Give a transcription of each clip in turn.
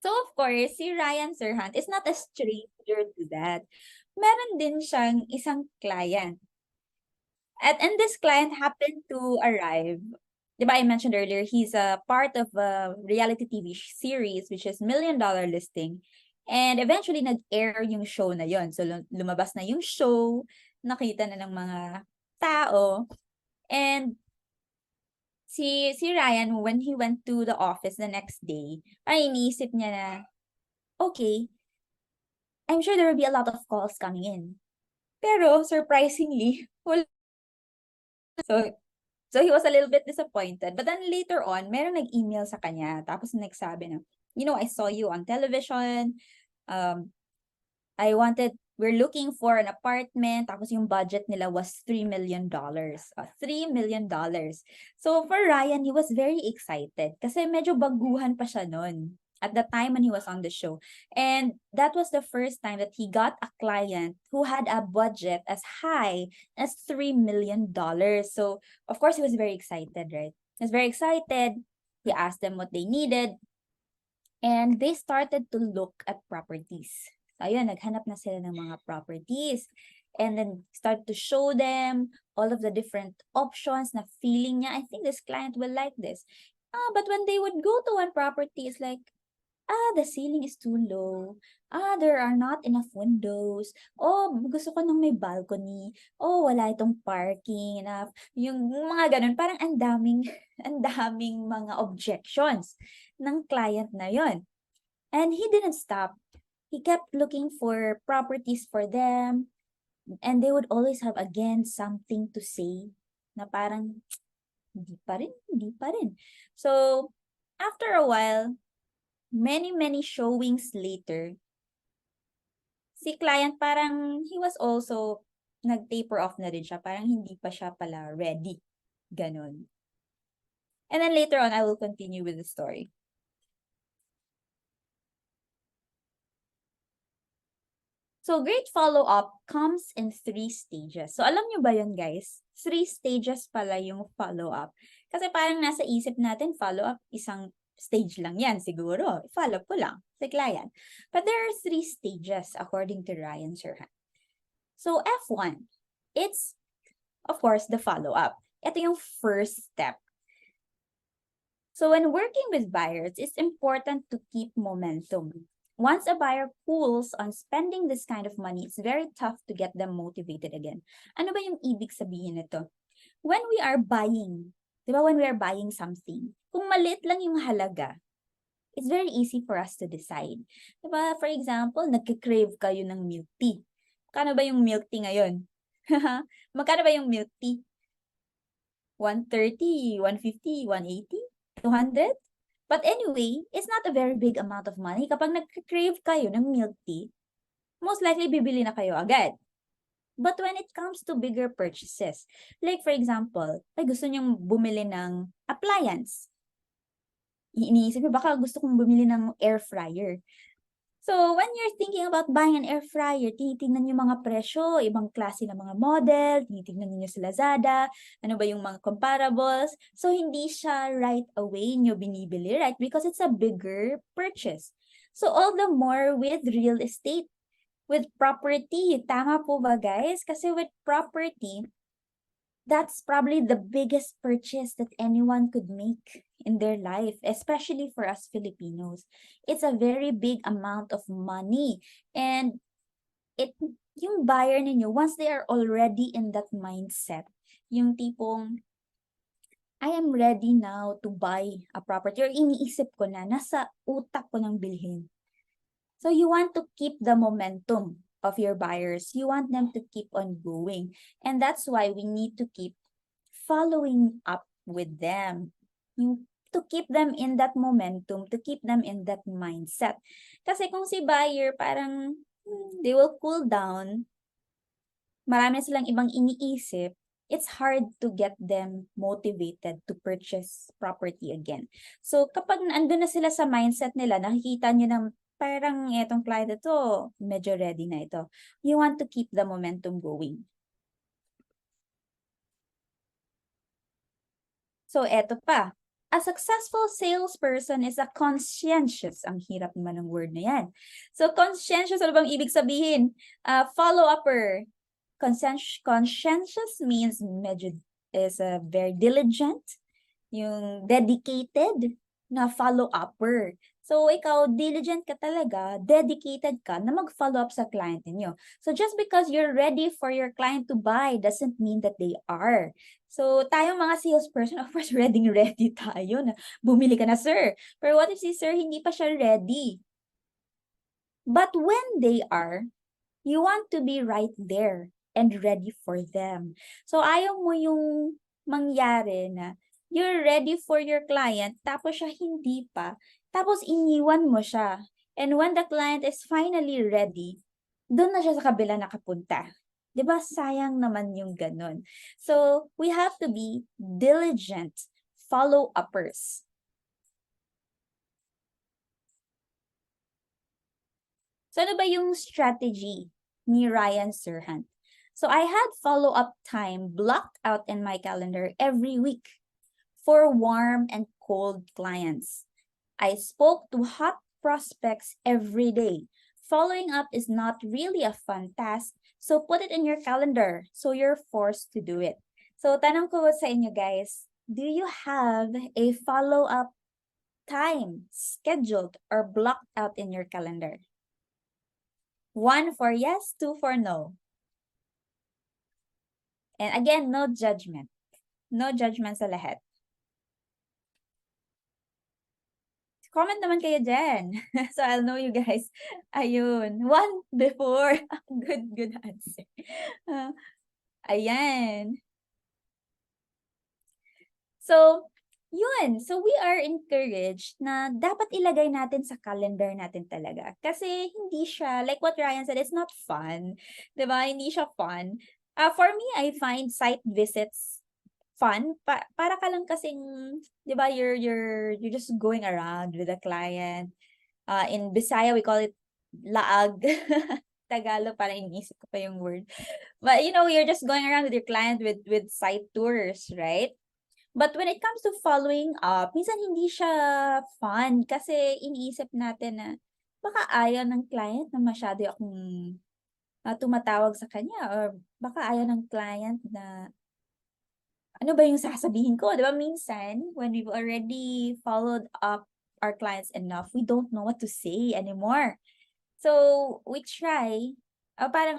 So of course, si Ryan Serhant is not a stranger to that. Meron din siyang isang client. And this client happened to arrive. Di ba I mentioned earlier, he's a part of a reality TV series which is Million Dollar Listing. And eventually nag-air yung show na yon. So lumabas na yung show, nakita na ng mga tao. And si Ryan, when he went to the office the next day, ay iniisip niya na, okay, I'm sure there will be a lot of calls coming in. Pero surprisingly, wala. So, so he was a little bit disappointed. But then later on, meron nag-email sa kanya. Tapos nagsabi na, I saw you on television. Um, we're looking for an apartment. Tapos yung budget nila was $3 million. $3 million. So for Ryan, he was very excited. Kasi medyo baguhan pa siya nun at the time when he was on the show. And that was the first time that he got a client who had a budget as high as $3 million. So of course, he was very excited, right? He was very excited. He asked them what they needed. And they started to look at properties. So, ayun, naghanap na sila ng mga properties. And then start to show them all of the different options na feeling niya, I think this client will like this. But when they would go to one property, it's like, the ceiling is too low. There are not enough windows. Oh, gusto ko nang may balcony. Oh, wala itong parking enough. Yung mga ganun, parang ang daming, ang daming mga objections ng client na yon. And he didn't stop. He kept looking for properties for them. And they would always have, again, something to say na parang, hindi pa rin. So, after a while, many showings later, si client parang he was also nag-taper off na rin siya. Parang hindi pa siya pala ready. Ganon. And then later on, I will continue with the story. So great follow-up comes in 3 stages. So alam nyo ba yun, guys? 3 stages pala yung follow-up. Kasi parang nasa isip natin, follow-up, isang stage lang yan siguro. Follow ko lang si client. But there are 3 stages according to Ryan Serhant. So F1, it's, of course, the follow-up. Ito yung first step. So when working with buyers, it's important to keep momentum. Once a buyer pulls on spending this kind of money, it's very tough to get them motivated again. Ano ba yung ibig sabihin nito? When we are buying, di ba, when we are buying something, kung maliit lang yung halaga, it's very easy for us to decide. Di ba, for example, nagka-crave kayo ng milk tea. Magkano ba yung milk tea ngayon? Magkano ba yung milk tea? 130, 150, 180, 200? But anyway, it's not a very big amount of money. Kapag nagka-crave kayo ng milk tea, most likely bibili na kayo agad. But when it comes to bigger purchases, like for example, ay gusto niyong bumili ng appliance. Iniisip niyo, baka gusto kong bumili ng air fryer. So, when you're thinking about buying an air fryer, tinitingnan niyo mga presyo, ibang klase ng mga model, tinitingnan niyo sa Lazada, ano ba yung mga comparables. So, hindi siya right away niyo binibili, right? Because it's a bigger purchase. So, all the more with real estate, with property. Tama po ba, guys? Kasi with property, that's probably the biggest purchase that anyone could make in their life, especially for us Filipinos. It's a very big amount of money. And yung buyer ninyo, once they are already in that mindset, yung tipong, I am ready now to buy a property, or iniisip ko na, nasa utak ko ng bilhin. So you want to keep the momentum of your buyers. You want them to keep on going. And that's why we need to keep following up with them. To keep them in that momentum, to keep them in that mindset. Kasi kung si buyer parang they will cool down, marami silang ibang iniisip, it's hard to get them motivated to purchase property again. So kapag andun na sila sa mindset nila, nakikita nyo ng parang etong client ito, medyo ready na ito. You want to keep the momentum going. So eto pa, A successful salesperson is a conscientious. Ang hirap naman ng word na yan. So, conscientious, ano bang ibig sabihin? Follow-upper. Conscientious means medyo is very diligent, yung dedicated na follow-upper. So, ikaw, diligent ka talaga, dedicated ka na mag-follow up sa client ninyo. So, just because you're ready for your client to buy doesn't mean that they are. So, tayong mga salesperson, of course, ready tayo na bumili ka na, sir. Pero what if si sir hindi pa siya ready? But when they are, you want to be right there and ready for them. So, ayaw mo yung mangyari na you're ready for your client, tapos siya hindi pa, tapos iniwan mo siya. And when the client is finally ready, doon na siya sa kabila nakapunta. 'Di ba? Sayang naman yung ganun. So, we have to be diligent follow-uppers. So, ano ba yung strategy ni Ryan Serhant? So, I had follow-up time blocked out in my calendar every week for warm and cold clients. I spoke to hot prospects every day. Following up is not really a fun task, so put it in your calendar so you're forced to do it. So, tanong ko sa inyo guys, do you have a follow-up time scheduled or blocked out in your calendar? 1 for yes, 2 for no. And again, no judgment. No judgment sa lahat. Comment naman kayo dyan. So, I'll know you guys. Ayun. 1 before. Good answer. Ayan. So, yun. So, we are encouraged na dapat ilagay natin sa calendar natin talaga. Kasi hindi siya, like what Ryan said, it's not fun. Diba? Hindi siya fun. For me, I find site visits fun. Para ka lang kasing, di ba, you're just going around with a client. In Bisaya, we call it laag. Tagalog, parang iniisip ko pa yung word. But, you're just going around with your client with site tours, right? But when it comes to following up, minsan hindi siya fun kasi iniisip natin na baka ayaw ng client na masyado akong tumatawag sa kanya or baka ayaw ng client na ano ba yung sasabihin ko? Di ba minsan, when we've already followed up our clients enough, we don't know what to say anymore. So, we try,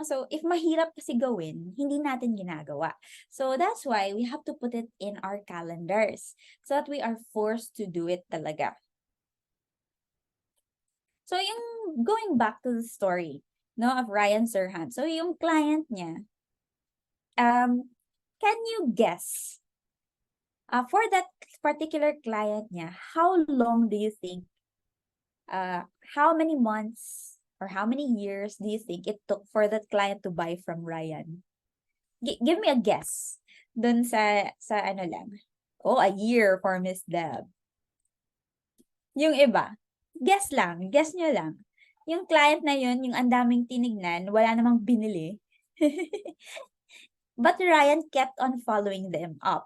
so if mahirap kasi gawin, hindi natin ginagawa. So, that's why we have to put it in our calendars so that we are forced to do it talaga. So, yung going back to the story, no, of Ryan Serhant. So, yung client niya, can you guess, for that particular client niya, how long do you think, how many months or how many years do you think it took for that client to buy from Ryan? Give me a guess. Dun sa ano lang. Oh, a year for Miss Deb. Yung iba, guess lang, guess nyo lang. Yung client na yun, yung ang daming tinignan, wala namang binili. But Ryan kept on following them up.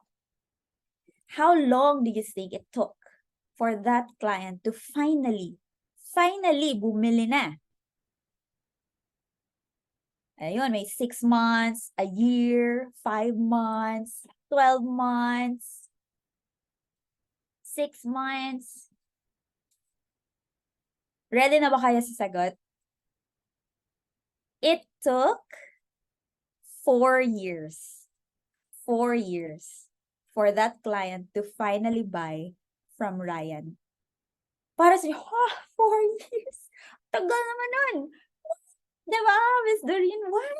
How long do you think it took for that client to finally bumili na? Ayun, may 6 months, a year, 5 months, 12 months, 6 months. Ready na ba kayo sa sagot? It took 4 years. 4 years for that client to finally buy from Ryan. Para sa 4 years. Tagal naman nun. Diba, Miss Doreen? What?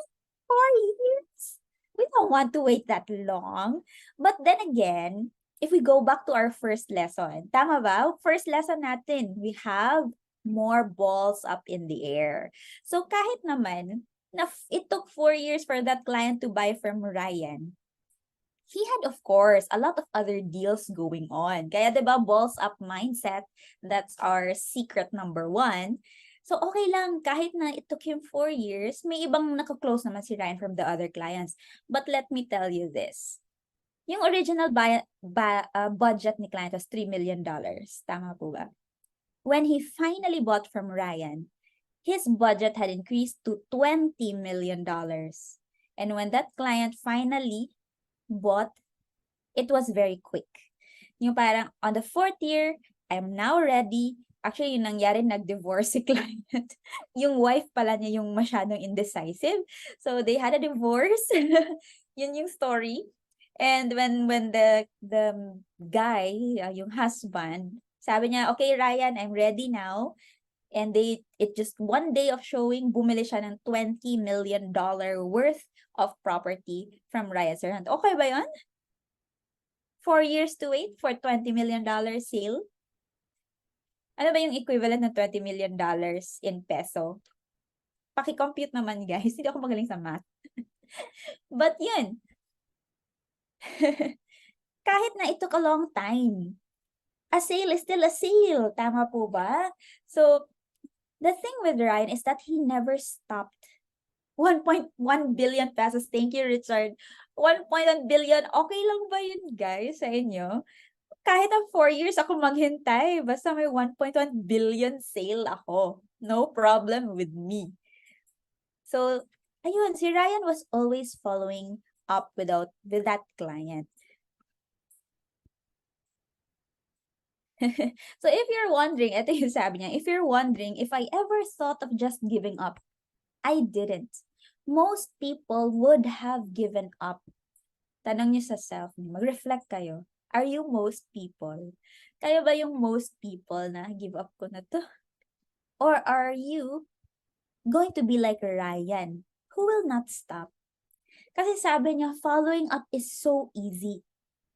4 years? We don't want to wait that long. But then again, if we go back to our first lesson, tama ba? First lesson natin, we have more balls up in the air. So kahit naman, it took 4 years for that client to buy from Ryan, he had, of course, a lot of other deals going on. Kaya, diba, balls up mindset, that's our secret number 1. So, okay lang, kahit na it took him 4 years, may ibang nakaklose naman si Ryan from the other clients. But let me tell you this. Yung original budget ni client was $3 million. Tama po ba? When he finally bought from Ryan, his budget had increased to $20 million. And when that client finally bought, it was very quick. Yung parang on the fourth year, I'm now ready. Actually, yung nangyari, nag-divorce si client. Yung wife pala niya yung masyadong indecisive. So, they had a divorce. Yun yung story. And when the guy, yung husband, sabi niya, okay, Ryan, I'm ready now. And it just one day of showing, bumili siya ng $20 million worth of property from Ryan Serhant. Okay ba yun? 4 years to wait for $20 million sale? Ano ba yung equivalent ng $20 million in peso? Paki-compute naman, guys. Hindi ako magaling sa math. But yun. Kahit na it took a long time, a sale is still a sale. Tama po ba? So, the thing with Ryan is that he never stopped. 1.1 billion pesos. Thank you, Richard. 1.1 billion. Okay lang ba yun, guys, sa inyo? Kahit ang 4 years ako maghintay, basta may 1.1 billion sale ako. No problem with me. So, ayun, si Ryan was always following up with that client. So, if you're wondering, ito yung sabi niya, if you're wondering if I ever thought of just giving up, I didn't. Most people would have given up. Tanong niyo sa self niyo, mag-reflect kayo. Are you most people? Kayo ba yung most people na give up ko na to? Or are you going to be like Ryan, who will not stop? Kasi sabi niya, following up is so easy.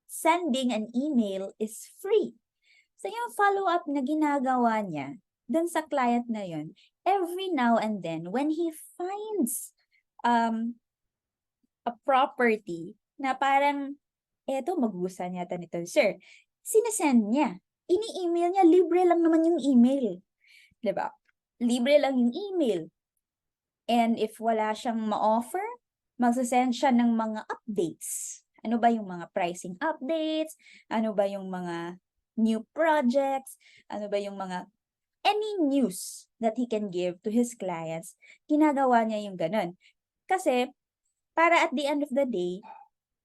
Sending an email is free. So yung follow-up na ginagawa niya dun sa client na yun, every now and then, when he finds a property na parang, eto, magugustuhan yata nito, sir, sinesend niya. Ini-email niya, libre lang naman yung email. Diba? Libre lang yung email. And if wala siyang ma-offer, magsasend siya ng mga updates. Ano ba yung mga pricing updates? Ano ba yung mga new projects? Ano ba yung mga any news that he can give to his clients? Ginagawa niya yung ganun. Kasi, para at the end of the day,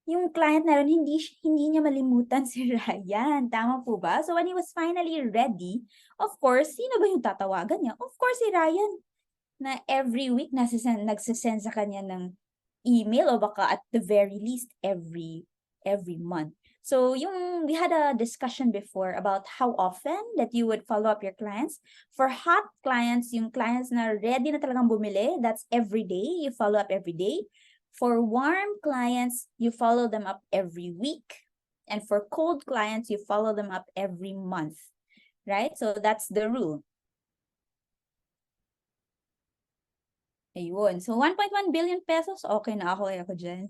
yung client na rin, hindi niya malimutan si Ryan. Tama po ba? So, when he was finally ready, of course, sino ba yung tatawagan niya? Of course, si Ryan. Na every week nagsasend sa kanya ng email o baka at the very least every month. So, we had a discussion before about how often that you would follow up your clients. For hot clients, yung clients na ready na talagang bumili, that's every day. You follow up every day. For warm clients, you follow them up every week. And for cold clients, you follow them up every month. Right? So, that's the rule. Ayun. So, 1.1 billion pesos, okay na ako dyan.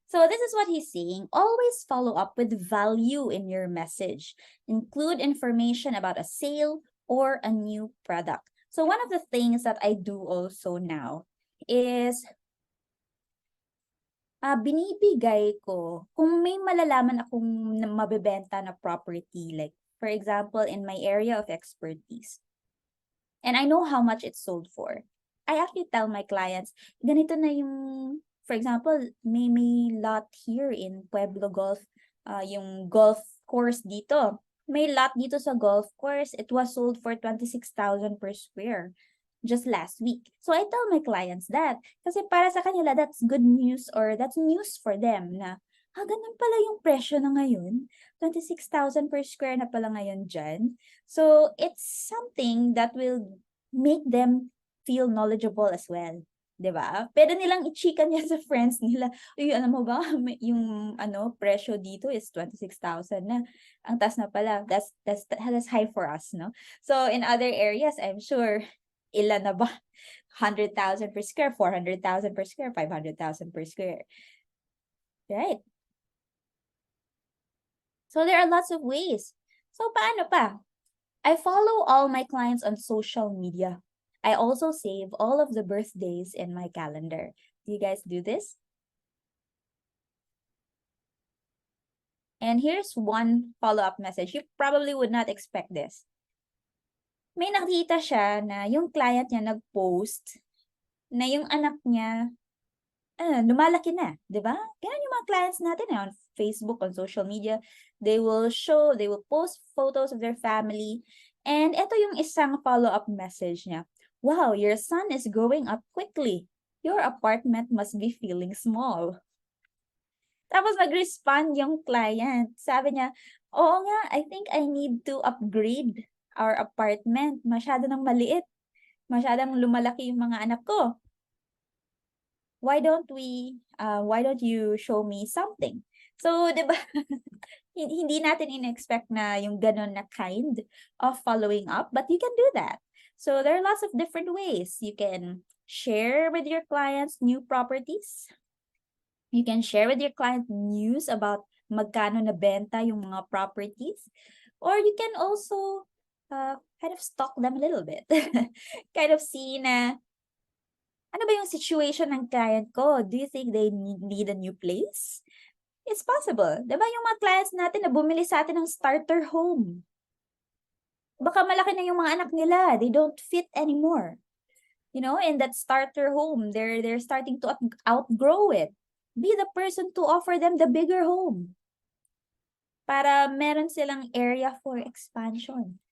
So, this is what he's saying. Always follow up with value in your message. Include information about a sale or a new product. So, one of the things that I do also now is binibigay ko, kung may malalaman akong mabebenta na property, like, for example, in my area of expertise, and I know how much it's sold for, I actually tell my clients, ganito na yung, for example, may lot here in Pueblo Golf, yung golf course dito. May lot dito sa golf course, it was sold for 26,000 per square just last week. So I tell my clients that, kasi para sa kanila, that's good news or that's news for them na, ganun pala yung presyo na ngayon. 26,000 per square na pala ngayon dyan. So it's something that will make them feel knowledgeable as well. 'Di ba? Pwede nilang i-chika niya sa friends nila. Uy, alam mo ba, yung presyo dito is 26,000 na. Ang taas na pala. That's high for us, no? So in other areas, I'm sure ilan na ba? 100,000 per square, 400,000 per square, 500,000 per square. Right? So there are lots of ways. So paano pa? I follow all my clients on social media. I also save all of the birthdays in my calendar. Do you guys do this? And here's one follow-up message. You probably would not expect this. May nakita siya na yung client niya nag-post na yung anak niya, lumalaki na, di ba? Ganun yung mga clients natin on Facebook, on social media. They will post photos of their family. And ito yung isang follow-up message niya. Wow, your son is growing up quickly. Your apartment must be feeling small. Tapos nag-respond yung client. Sabi niya, oo nga, I think I need to upgrade our apartment. Masyado nang maliit. Masyadong lumalaki yung mga anak ko. Why don't you show me something? So, di ba, hindi natin in-expect na yung ganun na kind of following up, but you can do that. So, there are lots of different ways. You can share with your clients new properties. You can share with your client news about magkano nabenta yung mga properties. Or you can also kind of stalk them a little bit. Kind of see na, ano ba yung situation ng client ko? Do you think they need a new place? It's possible. Diba yung mga clients natin na bumili sa atin ng starter home? Baka malaki na yung mga anak nila. They don't fit anymore. You know, in that starter home, they're starting to outgrow it. Be the person to offer them the bigger home. Para meron silang area for expansion.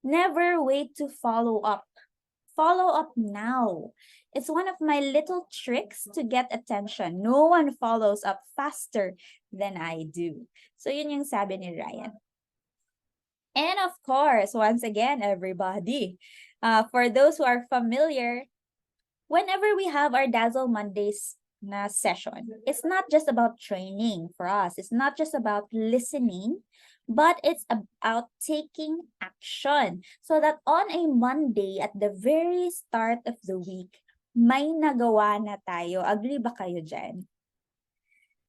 Never wait to follow up. Follow up now. It's one of my little tricks to get attention. No one follows up faster than I do. So yun yung sabi ni Ryan. And of course, once again, everybody, for those who are familiar, whenever we have our Dazzle Mondays na session, it's not just about training for us. It's not just about listening, but it's about taking action so that on a Monday at the very start of the week, may nagawa na tayo. Agree ba kayo dyan?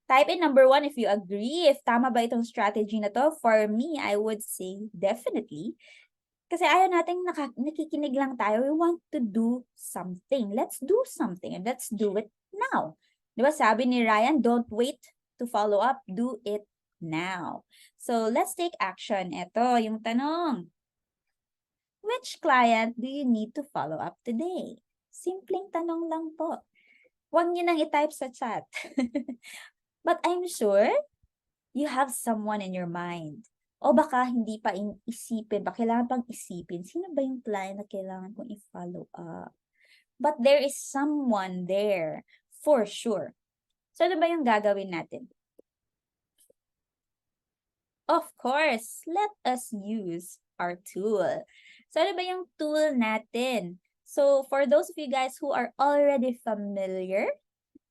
Type in number 1 if you agree. If tama ba itong strategy na to? For me, I would say definitely. Kasi ayaw nating nakikinig lang tayo. We want to do something. Let's do something and let's do it now. Diba sabi ni Ryan, don't wait to follow up. Do it now. So let's take action. Ito yung tanong. Which client do you need to follow up today? Simpleng tanong lang po. Huwag niyo nang i-type sa chat. But I'm sure you have someone in your mind. O baka hindi pa isipin, baka kailangan pang isipin, sino ba yung client na kailangan kong i-follow up? But there is someone there, for sure. So ano ba yung gagawin natin? Of course, let us use our tool. So ano ba yung tool natin? So for those of you guys who are already familiar,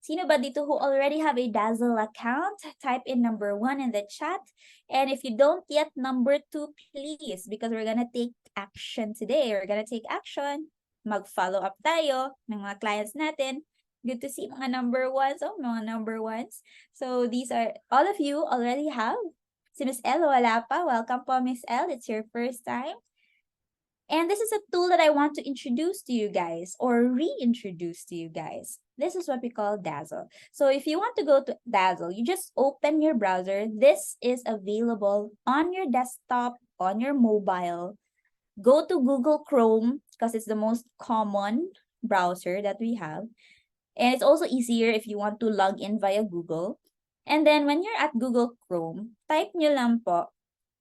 sino ba dito who already have a Dazle account? Type in number 1 in the chat. And if you don't yet, number 2, please. Because we're gonna take action today. We're gonna take action. Mag-follow up tayo ng mga clients natin. Good to see mga number 1s. Oh, mga number 1s. So these are, all of you already have. Si Miss L, wala pa. Welcome po, Miss L. It's your first time. And this is a tool that I want to introduce to you guys or reintroduce to you guys. This is what we call Dazzle. So if you want to go to Dazzle, you just open your browser. This is available on your desktop, on your mobile. Go to Google Chrome because it's the most common browser that we have. And it's also easier if you want to log in via Google. And then when you're at Google Chrome, type nyo lang po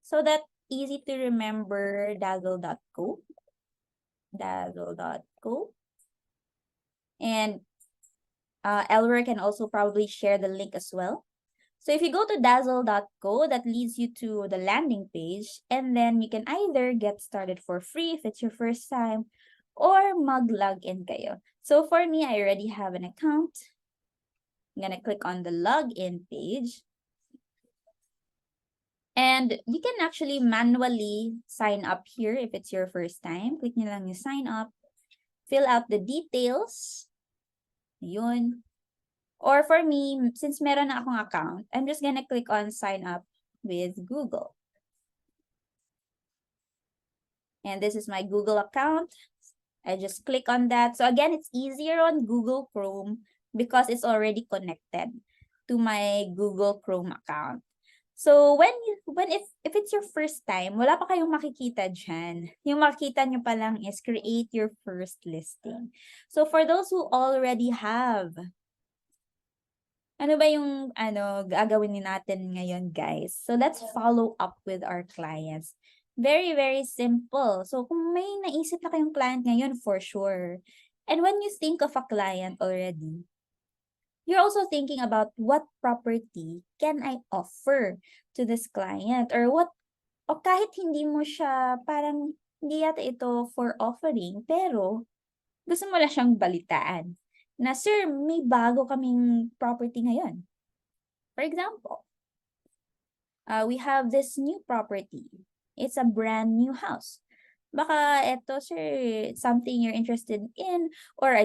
so that easy to remember Dazle.co. Dazle.co. And Elwer can also probably share the link as well. So if you go to Dazle.co, that leads you to the landing page. And then you can either get started for free if it's your first time or mag-log in kayo. So for me, I already have an account. I'm going to click on the login page. And you can actually manually sign up here if it's your first time. Click nyo lang yung sign up. Fill out the details. Yun. Or for me, since meron na akong account, I'm just gonna click on sign up with Google. And this is my Google account. I just click on that. So again, it's easier on Google Chrome because it's already connected. to my Google Chrome account. So if it's your first time, wala pa kayong makikita dyan. Yung makikita nyo pa lang is create your first listing. So for those who already have, ano ba yung gagawin natin ngayon, guys? So let's follow up with our clients. Very, very simple. So kung may naisip na kayong client ngayon, for sure. And when you think of a client already, you're also thinking about what property can I offer to this client, or o kahit hindi mo siya, parang hindi yata ito for offering, pero gusto mo lang siyang balitaan na, sir, may bago kaming property ngayon. For example, we have this new property. It's a brand new house. Baka eto, sir, something you're interested in, or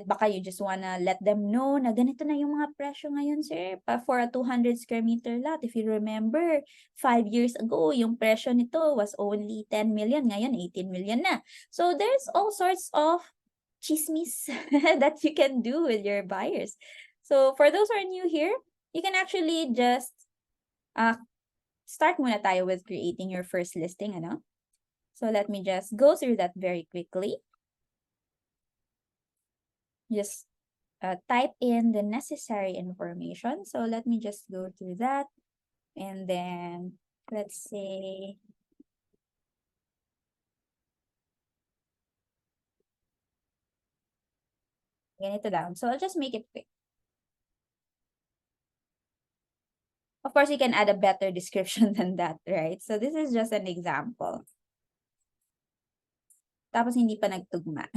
baka you just wanna let them know na ganito na yung mga presyo ngayon, sir, for a 200 square meter lot. If you remember, 5 years ago, yung presyo nito was only 10 million, ngayon 18 million na. So there's all sorts of chismis that you can do with your buyers. So for those who are new here, you can actually just start muna tayo with creating your first listing, ano? So let me just go through that very quickly. Just type in the necessary information. So let me just go through that. And then let's say, ganito lang. So I'll just make it quick. Of course, you can add a better description than that, right? So this is just an example. Tapos hindi pa nagtugma.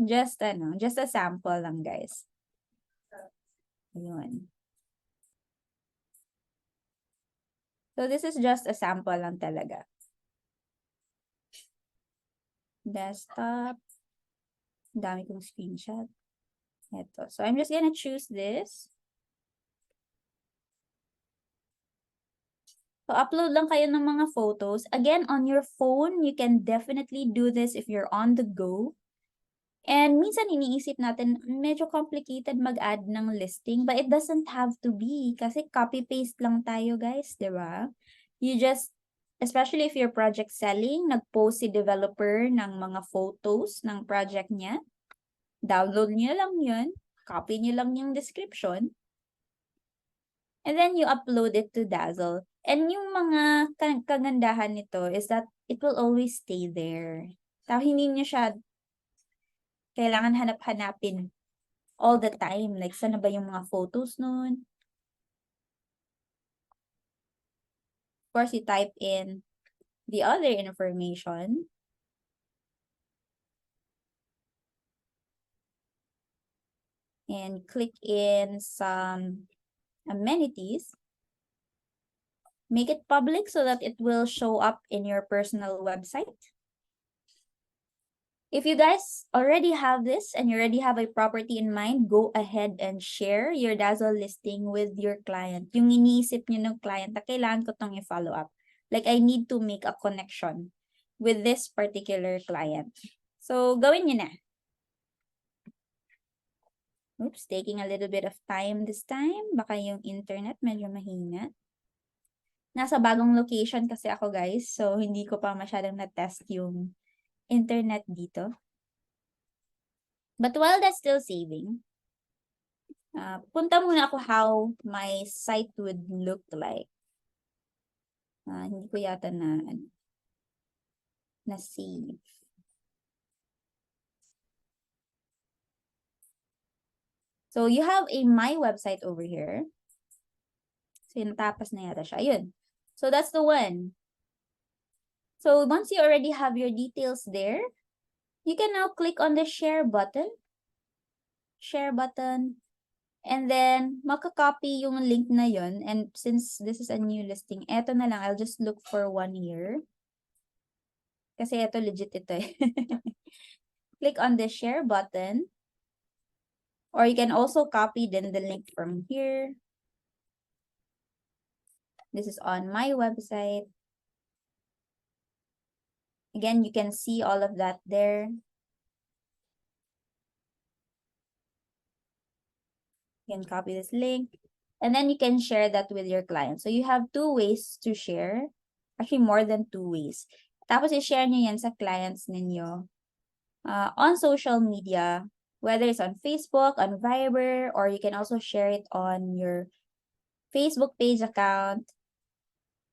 Just a sample lang, guys. Ayun. So this is just a sample lang talaga. Desktop. Dami kong screenshot. Ito. So I'm just gonna choose this. So upload lang kayo ng mga photos. Again, on your phone, you can definitely do this if you're on the go. And minsan iniisip natin, medyo complicated mag-add ng listing, but it doesn't have to be kasi copy-paste lang tayo, guys, di ba? You just, especially if you're project selling, nag-post si developer ng mga photos ng project niya. Download niyo lang yun. Copy niyo lang yung description. And then you upload it to Dazzle. And yung mga kagandahan nito is that it will always stay there. Tapos hindi niyo siya kailangan hanap-hanapin all the time. Like, saan na ba yung mga photos nun? Of course, you type in the other information. And click in some amenities. Make it public so that it will show up in your personal website. If you guys already have this and you already have a property in mind, go ahead and share your Dazzle listing with your client. Yung iniisip niyo ng client na kailangan ko tong i-follow up. Like, I need to make a connection with this particular client. So, gawin niyo na. Oops, taking a little bit of time this time. Baka yung internet medyo mahina. Nasa bagong location kasi ako, guys. So, hindi ko pa masyadong na-test yung internet dito. But while that's still saving, punta muna ako how my site would look like. Hindi ko yata na-save. So, you have a my website over here. So, natapos na yata siya. Ayun. So, that's the one. So, once you already have your details there, you can now click on the share button. Share button. And then, makakopy yung link na yun. And since this is a new listing, eto na lang. I'll just look for 1 year. Kasi eto, legit ito eh. Click on the share button. Or you can also copy then the link from here. This is on my website. Again, you can see all of that there. You can copy this link. And then you can share that with your client. So you have two ways to share. Actually, more than two ways. Tapos i-share nyo yan sa clients ninyo on social media, whether it's on Facebook, on Viber, or you can also share it on your Facebook page account.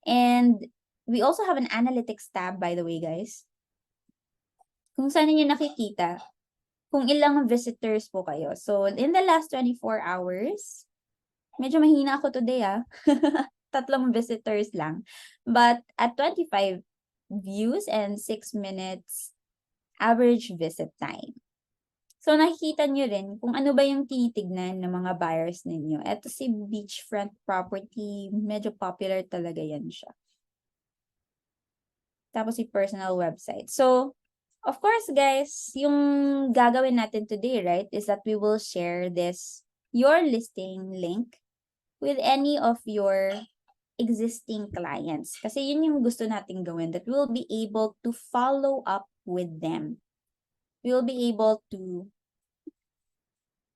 And we also have an analytics tab, by the way, guys. Kung saan niyo nakikita kung ilang visitors po kayo. So, in the last 24 hours, medyo mahina ako today, 3 visitors lang. But at 25 views and 6 minutes average visit time. So, nakikita nyo rin kung ano ba yung tinitignan ng mga buyers ninyo. Ito si beachfront property, medyo popular talaga yan siya. Tapos si personal website. So, of course, guys, yung gagawin natin today, right, is that we will share your listing link with any of your existing clients. Kasi yun yung gusto nating gawin, that we'll be able to follow up with them. We'll be able to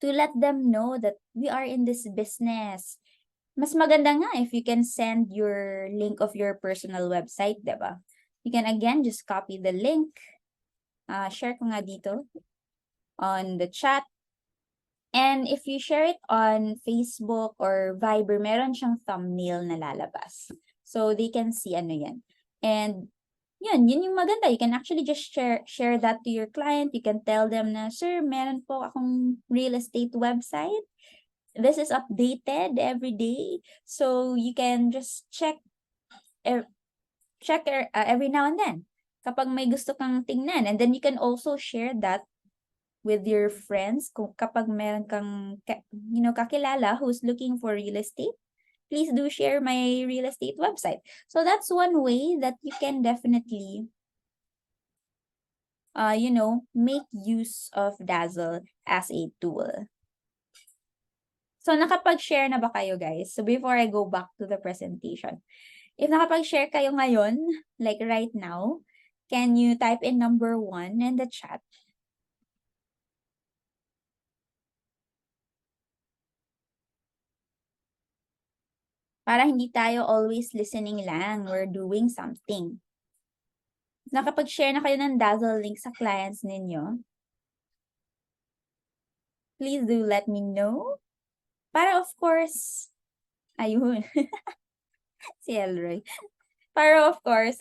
let them know that we are in this business. Mas maganda nga if you can send your link of your personal website, diba? You can again just copy the link. Share ko nga dito on the chat. And if you share it on Facebook or Viber, meron siyang thumbnail na lalabas. So they can see ano yan. And yun yung maganda. You can actually just share that to your client. You can tell them na, sir, meron po akong real estate website. This is updated every day. So you can just check every now and then kapag may gusto kang tingnan. And then you can also share that with your friends. Kung kapag meron kang kakilala who's looking for real estate, please do share my real estate website. So that's one way that you can definitely make use of Dazzle as a tool. So nakapag-share na ba kayo, guys? So before I go back to the presentation, if nakapag-share kayo ngayon, like right now, can you type in number 1 in the chat? Para hindi tayo always listening lang, we're doing something. Nakapag-share na kayo ng Dazzle link sa clients ninyo, please do let me know. Para of course, ayun, si Elroy. Para of course,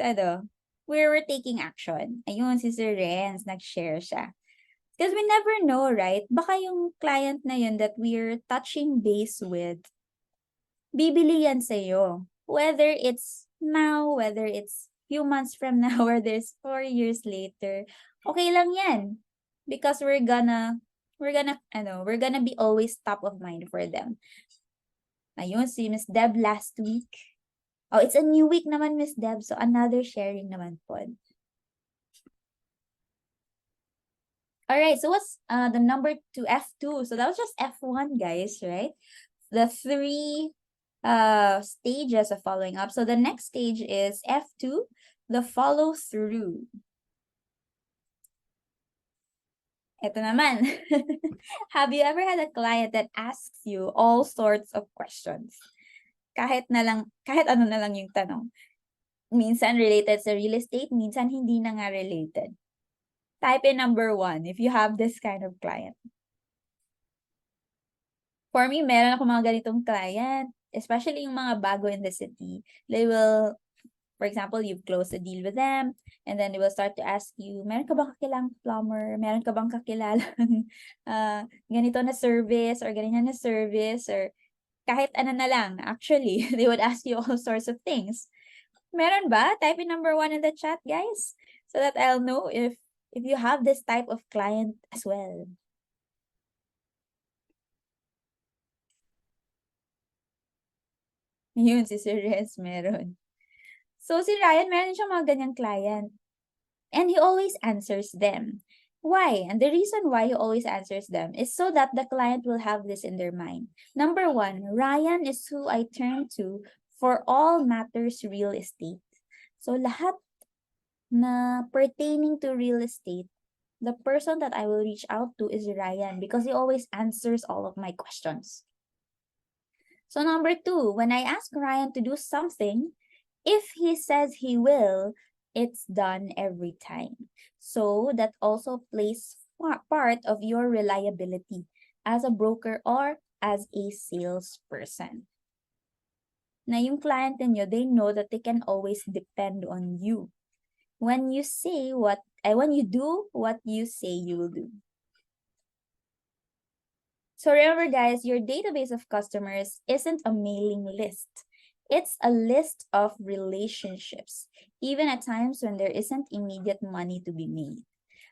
we're taking action. Ayun, si Sir Renz, nag-share siya. Because we never know, right? Baka yung client na yun that we're touching base with, bibili yan sa'yo. Whether it's now, whether it's few months from now, or there's 4 years later, okay lang yan. Because we're gonna be always top of mind for them. Ayun, si Miss Deb last week. Oh, it's a new week naman, Miss Deb. So, another sharing naman po. Alright, so what's the number 2, F2? So, that was just F1, guys, right? The 3 stages of following up. So, the next stage is F2, the follow through. Ito naman. Have you ever had a client that asks you all sorts of questions? Kahit ano na lang yung tanong. Minsan related sa real estate, minsan hindi na nga related. Type in number 1 if you have this kind of client. For me, meron ako mga ganitong client, especially yung mga bago in the city. They will, for example, you've closed a deal with them, and then they will start to ask you, meron ka bang kakilalang plumber? Meron ka bang kakilalang ganito na service or ganyan na service? Or kahit ano na lang, actually, they would ask you all sorts of things. Meron ba? Type in number 1 in the chat, guys, so that I'll know if you have this type of client as well. Yun, si Sir Rez meron. So, si Ryan, meron siyang mga ganyang client. And he always answers them. Why? And the reason why he always answers them is so that the client will have this in their mind. Number 1, Ryan is who I turn to for all matters real estate. So, lahat na pertaining to real estate, the person that I will reach out to is Ryan because he always answers all of my questions. So number two, when I ask Ryan to do something, if he says he will, it's done every time. So that also plays part of your reliability as a broker or as a salesperson. Na yung client niyo, they know that they can always depend on you. When you when you do what you say you will do. So remember guys, your database of customers isn't a mailing list. It's a list of relationships, even at times when there isn't immediate money to be made.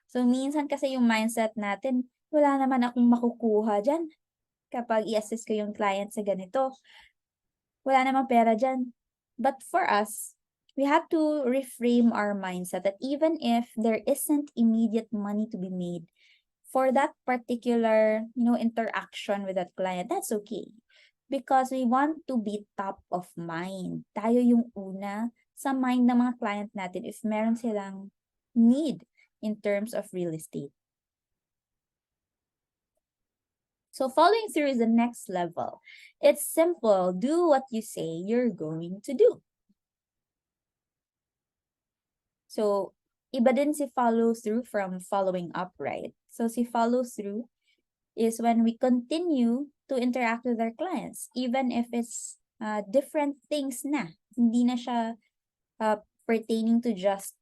So minsan kasi yung mindset natin, wala naman akong makukuha dyan kapag i-assist ko yung client sa ganito. Wala namang pera dyan. But for us, we have to reframe our mindset that even if there isn't immediate money to be made, for that particular, interaction with that client, that's okay. Because we want to be top of mind. Tayo yung una sa mind ng mga client natin if meron silang need in terms of real estate. So following through is the next level. It's simple. Do what you say you're going to do. So, iba din si follow through from following up, right? So, si follow through is when we continue to interact with our clients, even if it's different things na. Hindi na siya pertaining to just,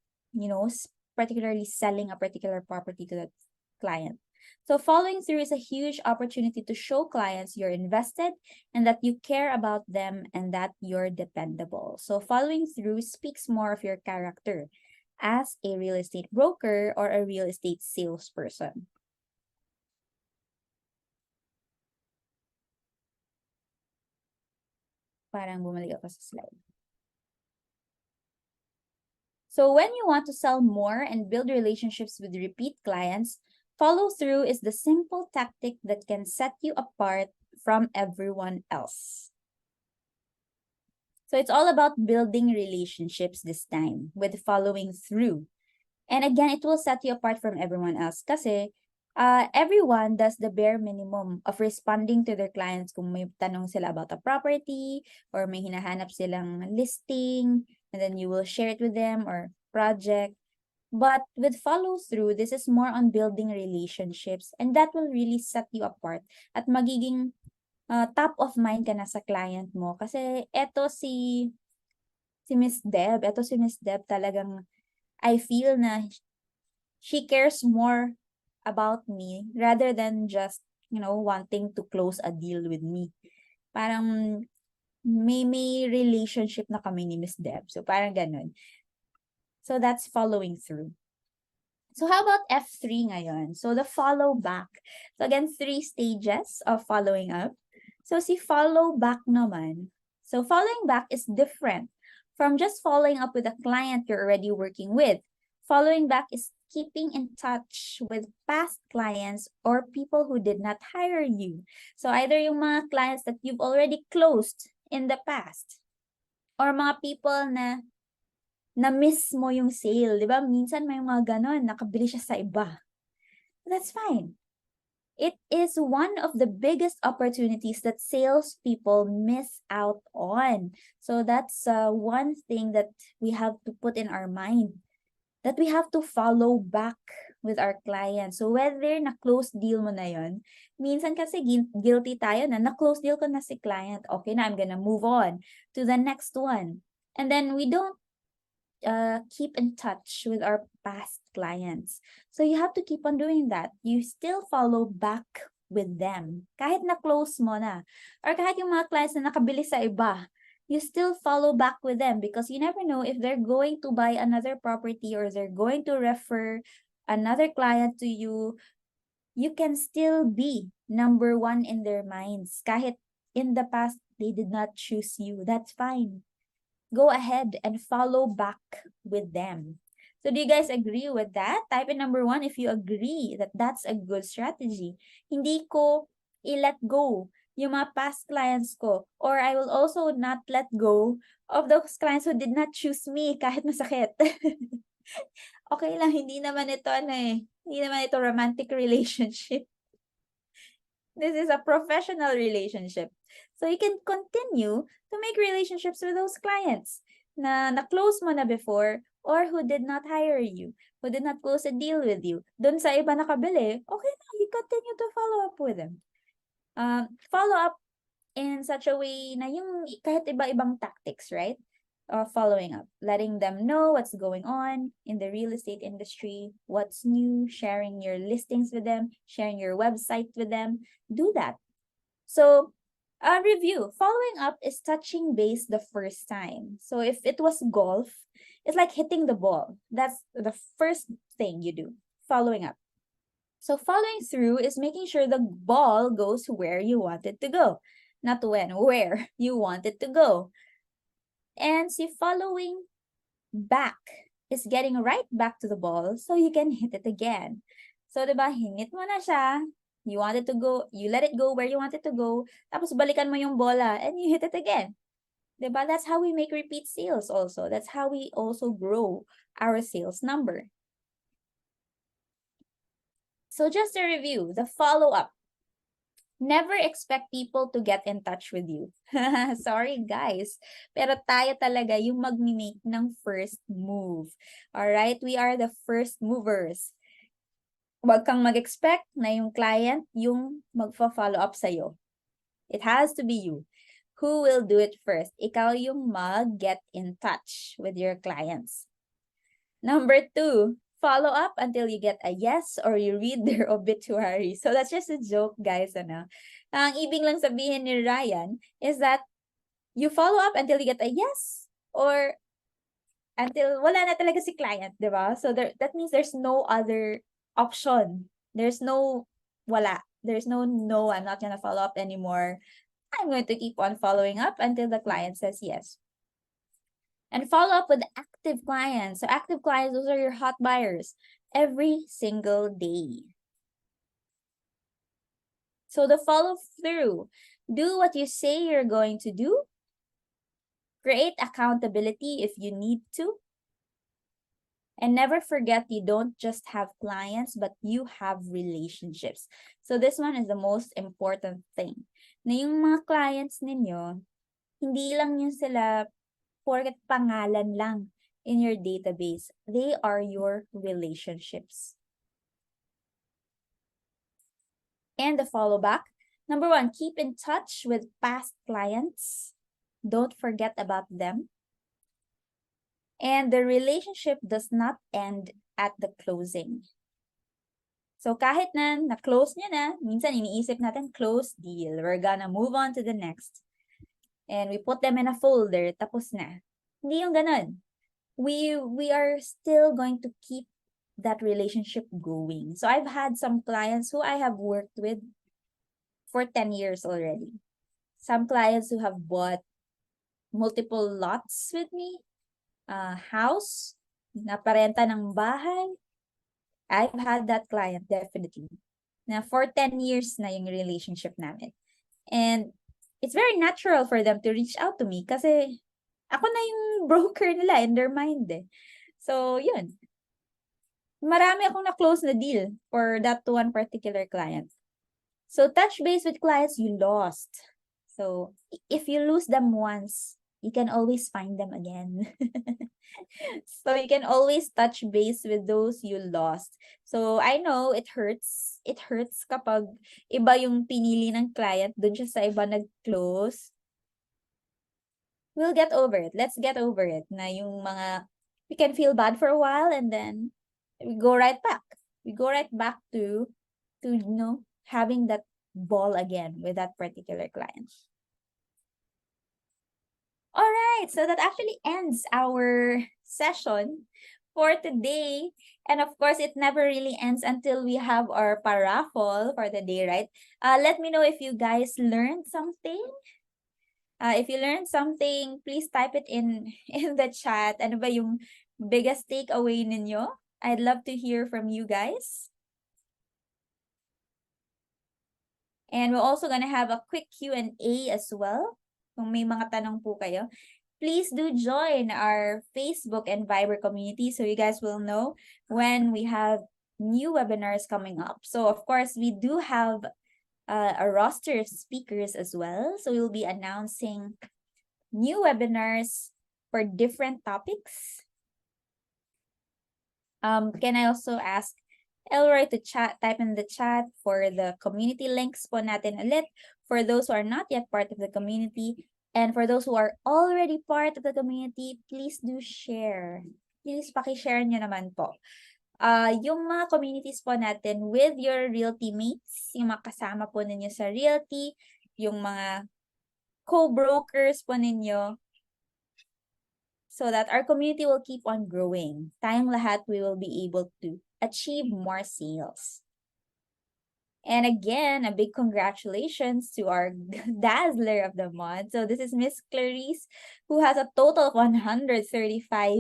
particularly selling a particular property to that client. So following through is a huge opportunity to show clients you're invested and that you care about them and that you're dependable. So following through speaks more of your character as a real estate broker or a real estate salesperson. Parang bumalik ako sa slide. So when you want to sell more and build relationships with repeat clients, follow through is the simple tactic that can set you apart from everyone else. So it's all about building relationships this time with following through. And again, it will set you apart from everyone else kasi everyone does the bare minimum of responding to their clients kung may tanong sila about a property or may hinahanap silang listing, and then you will share it with them or project. But with follow through, this is more on building relationships and that will really set you apart at magiging top of mind ka na sa client mo. Kasi si Miss Deb talagang I feel na she cares more about me rather than just, wanting to close a deal with me. Parang may relationship na kami ni Miss Deb. So parang ganun. So that's following through. So how about F3 ngayon? So the follow back. So again, 3 stages of following up. So si follow back naman. So following back is different from just following up with a client you're already working with. Following back is keeping in touch with past clients or people who did not hire you. So either yung mga clients that you've already closed in the past or mga people na miss mo yung sale, di ba? Minsan may mga ganon, nakabili siya sa iba. That's fine. It is one of the biggest opportunities that salespeople miss out on. So that's one thing that we have to put in our mind, that we have to follow back with our clients. So whether na-close deal mo na yon, minsan kasi guilty tayo na na-close deal ko na si client. Okay na, I'm gonna move on to the next one. And then we don't keep in touch with our past clients. So you have to keep on doing that. You still follow back with them. Kahit na-close mo na. Or kahit yung mga clients na nakabili sa iba, you still follow back with them because you never know if they're going to buy another property or they're going to refer another client to you. You can still be number one in their minds. Kahit in the past, they did not choose you. That's fine. Go ahead and follow back with them. So do you guys agree with that? Type in number 1 if you agree that that's a good strategy. Hindi ko i-let go yung mga past clients ko, or I will also not let go of those clients who did not choose me kahit masakit. Okay lang, hindi naman ito romantic relationship. This is a professional relationship. So you can continue to make relationships with those clients na na-close mo na before or who did not hire you, who did not close a deal with you. Doon sa iba nakabili, okay na, you continue to follow up with them. Follow up in such a way na yung kahit iba-ibang tactics, right? Following up, letting them know what's going on in the real estate industry, what's new, sharing your listings with them, sharing your website with them. Do that. So, review. Following up is touching base the first time. So, if it was golf, it's like hitting the ball. That's the first thing you do, following up. So, following through is making sure the ball goes where you want it to go, not when, where you want it to go. And see, following back is getting right back to the ball so you can hit it again. So, diba, hinit mo na siya, you want it to go, you let it go where you want it to go, tapos balikan mo yung bola and you hit it again. Diba? That's how we make repeat sales also. That's how we also grow our sales number. So just a review, the follow-up. Never expect people to get in touch with you. Sorry guys, pero tayo talaga yung mag-make ng first move. Alright, we are the first movers. Huwag kang mag-expect na yung client yung magfa-follow up sa'yo. It has to be you. Who will do it first? Ikaw yung mag-get in touch with your clients. Number 2, follow up until you get a yes or you read their obituary. So that's just a joke, guys. Ano? Ang ibig lang sabihin ni Ryan is that you follow up until you get a yes or until wala na talaga si client, di ba? So that means there's no other option. There's no wala. There's no, I'm not gonna follow up anymore. I'm going to keep on following up until the client says yes. And follow up with active clients. So active clients, those are your hot buyers every single day. So the follow through, do what you say you're going to do. Create accountability if you need to. And never forget, you don't just have clients, but you have relationships. So this one is the most important thing. Na yung mga clients ninyo, hindi lang yun sila porket pangalan lang in your database. They are your relationships. And the follow back. Number 1, keep in touch with past clients. Don't forget about them. And the relationship does not end at the closing. So kahit na-close nyo na, minsan iniisip natin, close deal. We're gonna move on to the next. And we put them in a folder, tapos na. Hindi yung ganun. We are still going to keep that relationship going. So I've had some clients who I have worked with for 10 years already. Some clients who have bought multiple lots with me, house, naparenta ng bahay. I've had that client definitely. Na for 10 years na yung relationship namin. And it's very natural for them to reach out to me kasi ako na yung broker nila in their mind eh. So, yun. Marami akong na-close na deal for that one particular client. So, touch base with clients you lost. So, if you lose them once, you can always find them again. So, you can always touch base with those you lost. So, I know it hurts. It hurts kapag iba yung pinili ng client, dun siya sa iba nag-close. We'll get over it. Let's get over it. Na yung mga, we can feel bad for a while and then we go right back. We go right back to having that ball again with that particular client. All right, so that actually ends our session for today. And of course, it never really ends until we have our paraffle for the day, right? Let me know if you guys learned something. If you learned something, please type it in the chat. Ano ba yung biggest takeaway ninyo? I'd love to hear from you guys. And we're also gonna have a quick Q&A as well. Kung may mga tanong po kayo, please do join our Facebook and Viber community so you guys will know when we have new webinars coming up. So of course, we do have a roster of speakers as well. So we'll be announcing new webinars for different topics. Can I also ask Elroy to type in the chat for the community links po natin ulit for those who are not yet part of the community. And for those who are already part of the community, please do share. Please paki-share nyo naman po. Yung mga communities po natin with your realty mates, yung mga kasama po ninyo sa realty, yung mga co-brokers po ninyo, so that our community will keep on growing. Tayong lahat, we will be able to achieve more sales. And again, a big congratulations to our Dazzler of the month. So this is Miss Clarice, who has a total of 135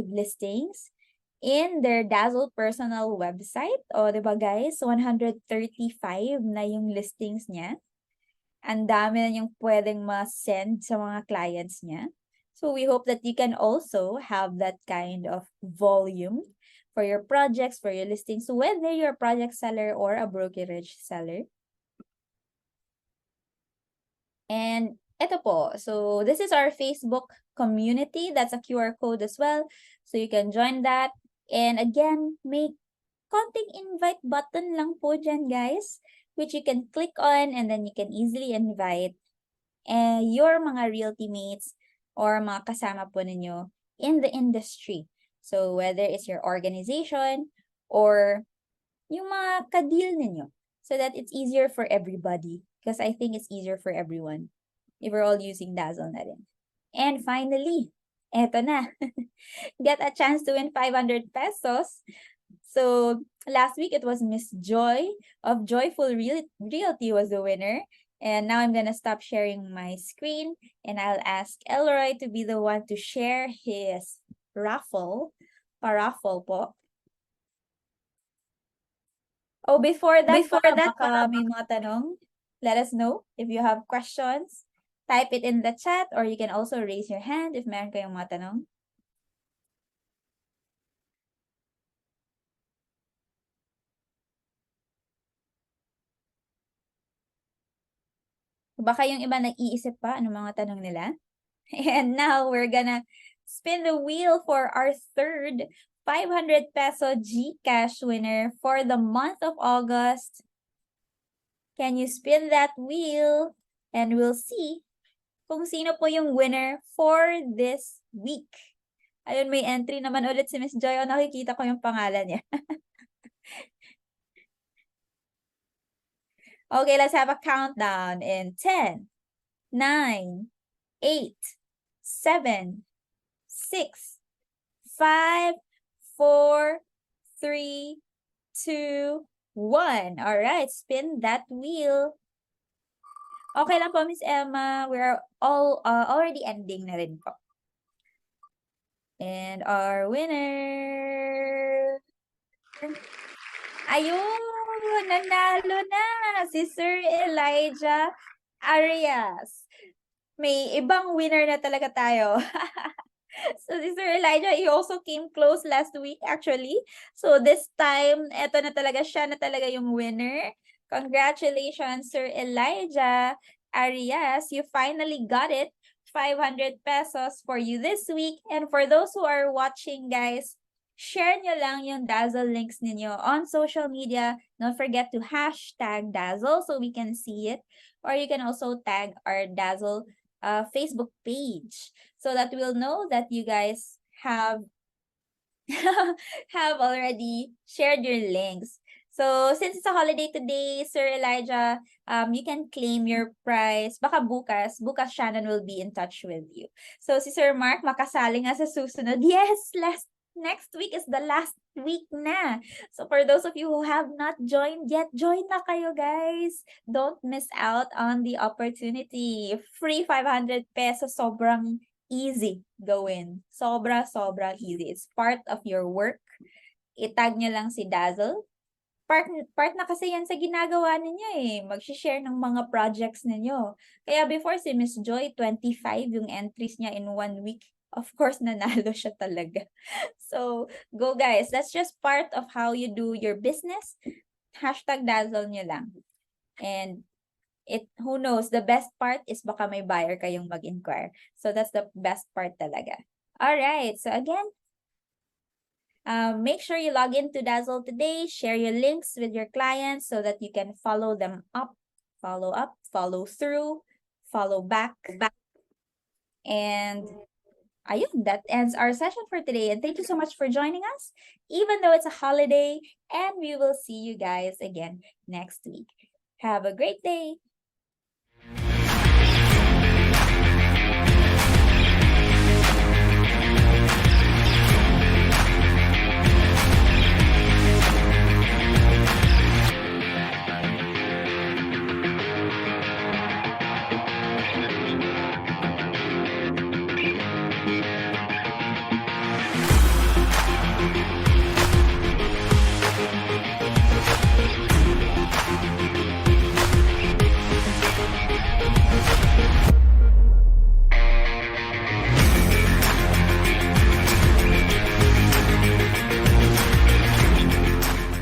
listings in their Dazzle personal website. O, diba guys? 135 na yung listings niya. Ang dami na yung pwedeng ma-send sa mga clients niya. So we hope that you can also have that kind of volume for your projects, for your listings, whether you're a project seller or a brokerage seller. And ito po, so this is our Facebook community. That's a QR code as well. So you can join that. And again, may konting invite button lang po dyan, guys, which you can click on and then you can easily invite your mga realty mates or mga kasama po ninyo in the industry. So whether it's your organization or yung mga ka-deal ninyo, so that it's easier for everybody, because I think it's easier for everyone if we're all using Dazzle na rin. And finally, eto na. Get a chance to win 500 pesos. So last week it was Miss Joy of Joyful Realty was the winner. And now I'm gonna stop sharing my screen and I'll ask Elroy to be the one to share his raffle. Pa-raffle po. Oh, before that, baka may mga tanong, let us know if you have questions. Type it in the chat or you can also raise your hand if meron kayong mga tanong. Baka yung iba nag-iisip pa ano mga tanong nila. And now we're gonna spin the wheel for our third 500 peso GCash winner for the month of August. Can you spin that wheel? And we'll see kung sino po yung winner for this week. Ayun, may entry naman ulit si Miss Joy. O, nakikita ko yung pangalan niya. Okay, let's have a countdown in 10, 9, 8, 7, 6, 5, 4, 3, 2, 1. All right, spin that wheel. Okay lang po, Miss Emma. We're all already ending na rin po. And our winner... Ayun! Nanalo na! Si Sir Elijah Arias. May ibang winner na talaga tayo. So, si Sir Elijah, he also came close last week, actually. So, this time, eto na talaga, siya na talaga yung winner. Congratulations, Sir Elijah Arias. You finally got it. 500 pesos for you this week. And for those who are watching, guys, share nyo lang yung Dazzle links ninyo on social media. Don't forget to hashtag Dazzle so we can see it. Or you can also tag our Dazzle Facebook page so that we'll know that you guys have have already shared your links. So, since it's a holiday today, Sir Elijah, you can claim your prize. Baka bukas Shannon will be in touch with you. So, si Sir Mark, makasali nga sa susunod. Yes, next week is the last week na. So, for those of you who have not joined yet, join na kayo, guys. Don't miss out on the opportunity. Free 500 pesos, sobrang easy gawin. Sobrang easy. It's part of your work. Itag nyo lang si Dazzle. Part na kasi yan sa ginagawa ninyo eh. Mag-share ng mga projects ninyo. Kaya before si Miss Joy, 25 yung entries niya in 1 week. Of course, nanalo siya talaga. So, go guys. That's just part of how you do your business. Hashtag Dazzle nyo lang. And who knows, the best part is baka may buyer kayong mag-inquire. So that's the best part talaga. All right. So again, make sure you log into Dazzle today, share your links with your clients so that you can follow them up, follow through, follow back. And ayun, that ends our session for today. And thank you so much for joining us, even though it's a holiday. And we will see you guys again next week. Have a great day.